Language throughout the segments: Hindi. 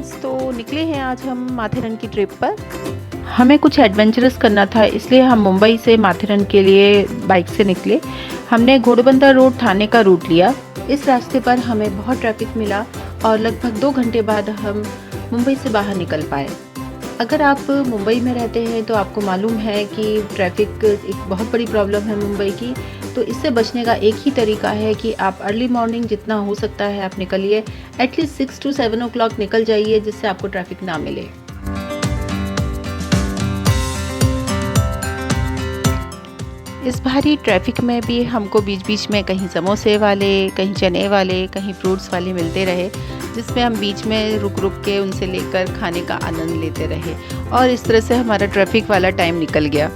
फ्रेंड्स, तो निकले हैं आज हम माथेरन की ट्रिप पर। हमें कुछ एडवेंचरस करना था, इसलिए हम मुंबई से माथेरन के लिए बाइक से निकले। हमने घोड़बंदर रोड थाने का रूट लिया। इस रास्ते पर हमें बहुत ट्रैफिक मिला और लगभग 2 घंटे बाद हम मुंबई से बाहर निकल पाए। अगर आप मुंबई में रहते हैं तो आपको मालूम है कि ट्रैफिक एक बहुत बड़ी प्रॉब्लम है मुंबई की। तो इससे बचने का एक ही तरीका है कि आप अर्ली मॉर्निंग जितना हो सकता है आप निकलिए। एटलीस्ट 6 to 7 o'clock निकल जाइए, जिससे आपको ट्रैफिक ना मिले। इस भारी ट्रैफिक में भी हमको बीच बीच में कहीं समोसे वाले, कहीं चने वाले, कहीं फ्रूट्स वाले मिलते रहे, जिसमें हम बीच में रुक रुक के उनसे लेकर खाने का आनंद लेते रहे और इस तरह से हमारा ट्रैफिक वाला टाइम निकल गया।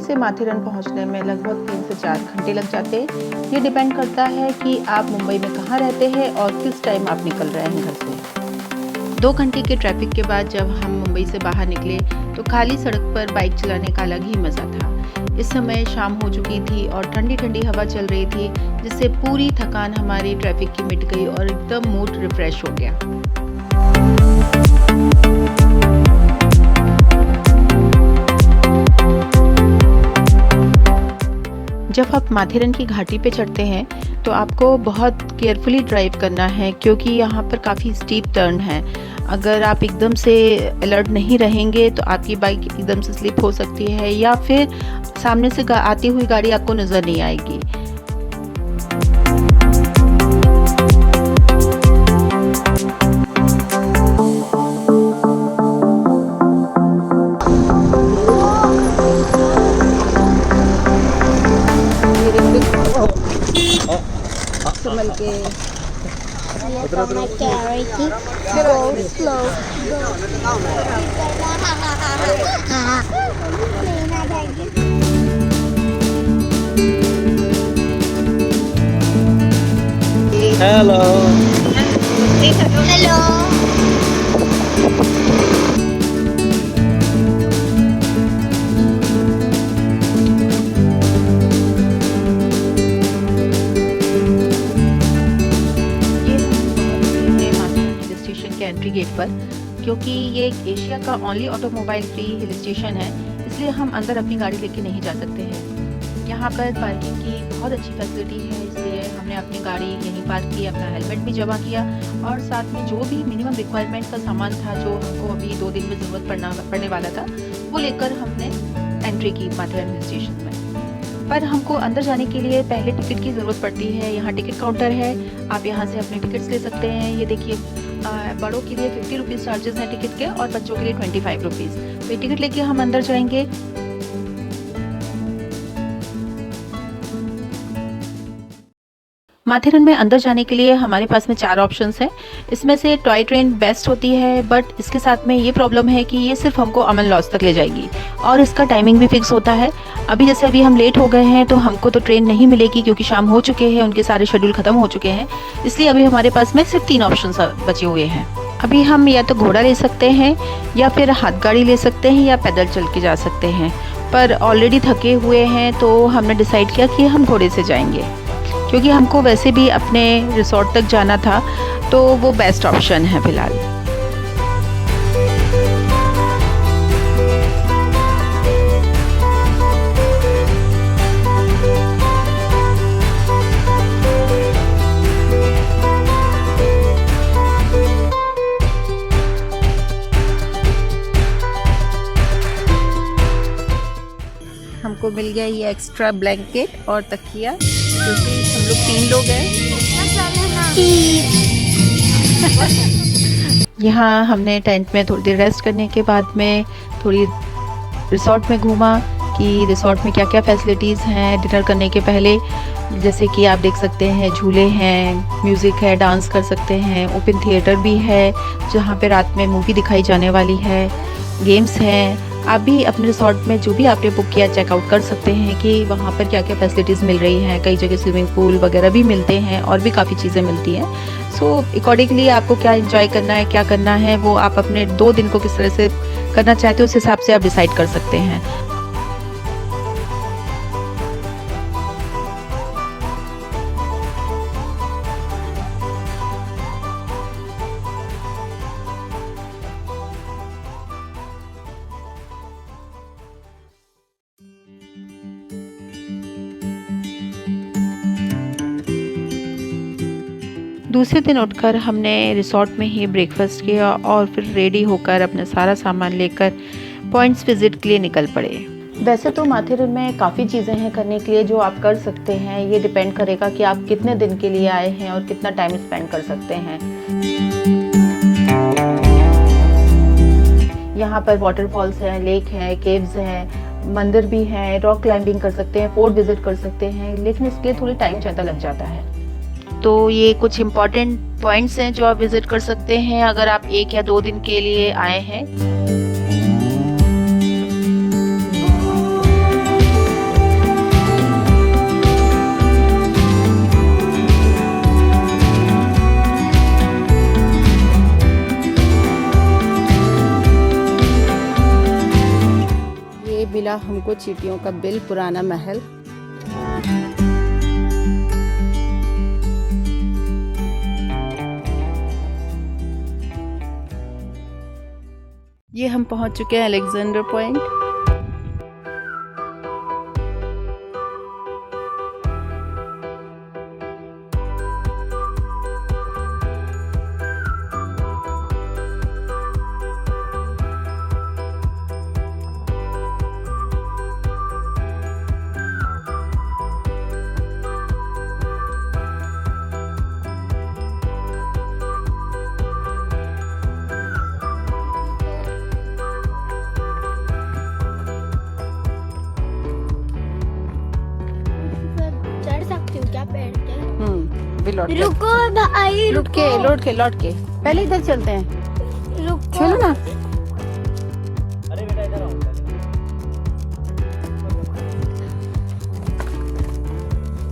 से माथेरन पहुंचने में लगभग 3 से 4 घंटे लग जाते हैं। ये डिपेंड करता है कि आप मुंबई में कहाँ रहते हैं और किस टाइम आप निकल रहे हैं घर से। 2 घंटे के ट्रैफिक के बाद जब हम मुंबई से बाहर निकले तो खाली सड़क पर बाइक चलाने का अलग ही मज़ा था। इस समय शाम हो चुकी थी और ठंडी ठंडी हवा चल रही थी, जिससे पूरी थकान हमारी ट्रैफिक की मिट गई और एकदम मूड रिफ्रेश हो गया। जब आप माथेरन की घाटी पे चढ़ते हैं तो आपको बहुत केयरफुली ड्राइव करना है, क्योंकि यहाँ पर काफ़ी स्टीप टर्न है। अगर आप एकदम से अलर्ट नहीं रहेंगे तो आपकी बाइक एकदम से स्लिप हो सकती है या फिर सामने से आती हुई गाड़ी आपको नज़र नहीं आएगी। संभल के हेलो हेलो। एंट्री गेट पर, क्योंकि ये एक एशिया का only automobile free hill station है, इसलिए हम अंदर अपनी गाड़ी लेके नहीं जा सकते हैं। यहाँ पर पार्किंग की बहुत अच्छी फैसिलिटी है, इसलिए हमने अपनी गाड़ी यहीं पार्क की, अपना हेलमेट भी जमा किया और साथ में जो भी मिनिमम रिक्वायरमेंट का सामान था जो हमको अभी 2 दिन में ज़रूरत पड़ने वाला था, वो लेकर हमने एंट्री की माथेरन हिल स्टेशन में। पर हमको अंदर जाने के लिए पहले टिकट की ज़रूरत पड़ती है। यहाँ टिकट काउंटर है, आप यहाँ से अपने टिकट्स ले सकते हैं। ये देखिए, बड़ों के लिए 50 रुपीज़ चार्जेस हैं टिकट के और बच्चों के लिए 25 रुपीज़। तो ये टिकट लेके हम अंदर जाएंगे। माथेरन में अंदर जाने के लिए हमारे पास में 4 ऑप्शंस हैं। इसमें से टॉय ट्रेन बेस्ट होती है, बट इसके साथ में ये प्रॉब्लम है कि ये सिर्फ हमको अमन लॉज तक ले जाएगी और इसका टाइमिंग भी फिक्स होता है। अभी हम लेट हो गए हैं तो हमको तो ट्रेन नहीं मिलेगी, क्योंकि शाम हो चुके हैं, उनके सारे शेड्यूल ख़त्म हो चुके हैं। इसलिए अभी हमारे पास में सिर्फ 3 ऑप्शन बचे हुए हैं। अभी हम या तो घोड़ा ले सकते हैं या फिर हाथ गाड़ी ले सकते हैं या पैदल चल के जा सकते हैं। पर ऑलरेडी थके हुए हैं तो हमने डिसाइड किया कि हम घोड़े से जाएंगे, क्योंकि हमको वैसे भी अपने रिसोर्ट तक जाना था, तो वो बेस्ट ऑप्शन है फ़िलहाल। हमको मिल गया ये एक्स्ट्रा ब्लैंकेट और तकिया, क्योंकि हम लोग 3 लोग हैं। यहाँ हमने टेंट में थोड़ी देर रेस्ट करने के बाद में थोड़ी रिसोर्ट में घूमा। कि रिसोर्ट में क्या क्या फैसिलिटीज़ हैं डिनर करने के पहले। जैसे कि आप देख सकते हैं झूले हैं, म्यूज़िक है, डांस कर सकते हैं, ओपन थिएटर भी है जहाँ पे रात में मूवी दिखाई जाने वाली है, गेम्स हैं। आप भी अपने रिसोर्ट में जो भी आपने बुक किया चेकआउट कर सकते हैं कि वहाँ पर क्या क्या फैसिलिटीज़ मिल रही हैं। कई जगह स्विमिंग पूल वगैरह भी मिलते हैं और भी काफ़ी चीज़ें मिलती हैं। सो अकॉर्डिंगली आपको क्या एंजॉय करना है, क्या करना है, वो आप अपने 2 दिन को किस तरह से करना चाहते हो उस हिसाब से आप डिसाइड कर सकते हैं। दूसरे दिन उठकर हमने रिसोर्ट में ही ब्रेकफास्ट किया और फिर रेडी होकर अपना सारा सामान लेकर पॉइंट्स विज़िट के लिए निकल पड़े। वैसे तो माथेरन में काफ़ी चीज़ें हैं करने के लिए जो आप कर सकते हैं। ये डिपेंड करेगा कि आप कितने दिन के लिए आए हैं और कितना टाइम स्पेंड कर सकते हैं। यहाँ पर वाटरफॉल्स हैं, लेक हैं, केव्स हैं, मंदिर भी हैं, रॉक क्लाइंबिंग कर सकते हैं, फोर्ट विज़िट कर सकते हैं, लेकिन इसके लिए थोड़ी टाइम ज़्यादा लग जाता है। तो ये कुछ इम्पॉर्टेंट पॉइंट्स हैं जो आप विज़िट कर सकते हैं अगर आप 1 या 2 दिन के लिए आए हैं। ये मिला हमको चींटियों का बिल, पुराना महल। ये हम पहुंच चुके हैं अलेक्जेंडर पॉइंट। रुको भाई, लौट के पहले इधर चलते हैं। रुको चलो ना। अरे बेटा इधर आओ।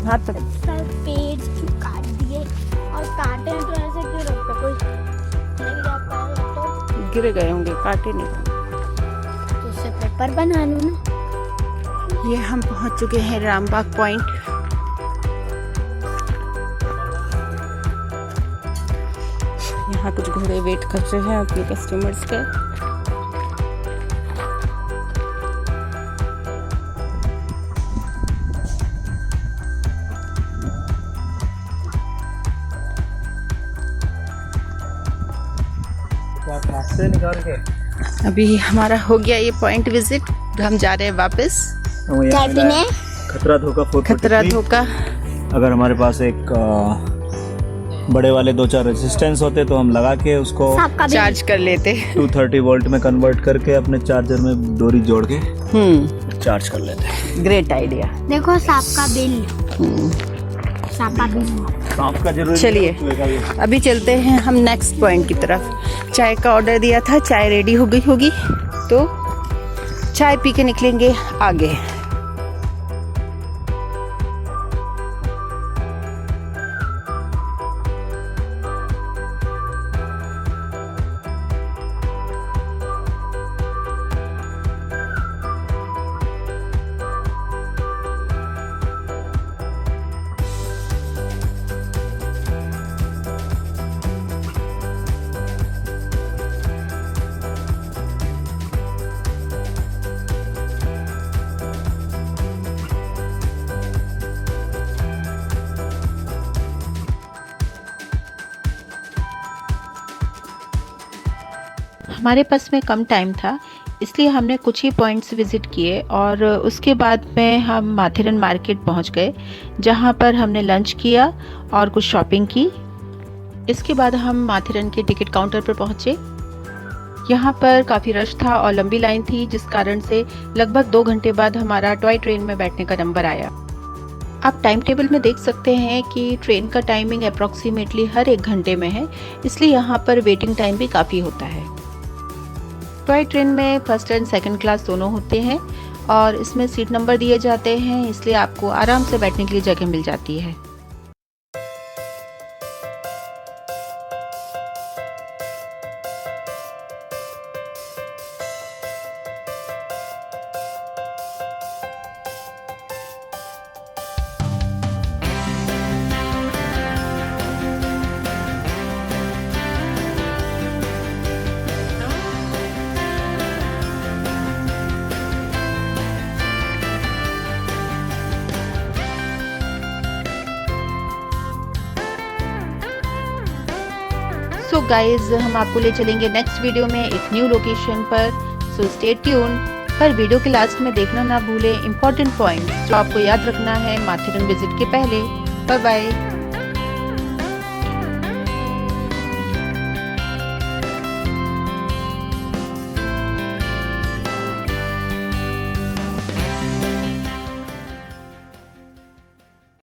हाथ पकड़। सर पेड़ क्यों काट दिए और काटे हैं तो ऐसे क्यों रखते? कोई नहीं जाता है तो गिर गए होंगे, काटे नहीं। तो उससे पेपर बना लो ना। ये हम पहुंच चुके हैं रामबाग पॉइंट। यहाँ कुछ घोड़े वेट कर रहे हैं अपने कस्टमर्स का। रास्ते निकाल के अभी हमारा हो गया ये पॉइंट विजिट। हम जा रहे हैं वापस। खतरा धोखा 443। खतरा धोखा। अगर हमारे पास एक बड़े वाले 2-4 रेजिस्टेंस होते तो हम लगा के उसको चार्ज कर लेते। 230 वोल्ट में कन्वर्ट करके अपने चार्जर में डोरी जोड़ के चार्ज कर लेते। Great idea. देखो सांप का बिल, सांप का बिल। सांप का जरूर। चलिए अभी चलते हैं हम नेक्स्ट पॉइंट की तरफ। चाय का ऑर्डर दिया था, चाय रेडी हो गई होगी तो चाय पी के निकलेंगे आगे। हमारे पास में कम टाइम था इसलिए हमने कुछ ही पॉइंट्स विज़िट किए और उसके बाद में हम माथेरन मार्केट पहुंच गए जहां पर हमने लंच किया और कुछ शॉपिंग की। इसके बाद हम माथेरन के टिकट काउंटर पर पहुंचे। यहाँ पर काफ़ी रश था और लंबी लाइन थी, जिस कारण से लगभग 2 घंटे बाद हमारा टॉय ट्रेन में बैठने का नंबर आया। आप टाइम टेबल में देख सकते हैं कि ट्रेन का टाइमिंग अप्रॉक्सीमेटली हर 1 घंटे में है, इसलिए यहाँ पर वेटिंग टाइम भी काफ़ी होता है। टॉय ट्रेन में फर्स्ट एंड सेकंड क्लास दोनों होते हैं और इसमें सीट नंबर दिए जाते हैं, इसलिए आपको आराम से बैठने के लिए जगह मिल जाती है। सो गाइज, हम आपको ले चलेंगे नेक्स्ट वीडियो में एक न्यू लोकेशन पर। So stay tune. पर वीडियो के लास्ट में देखना ना भूलें इंपॉर्टेंट पॉइंट्स जो आपको याद रखना है माथेरन विजिट के पहले। Bye bye.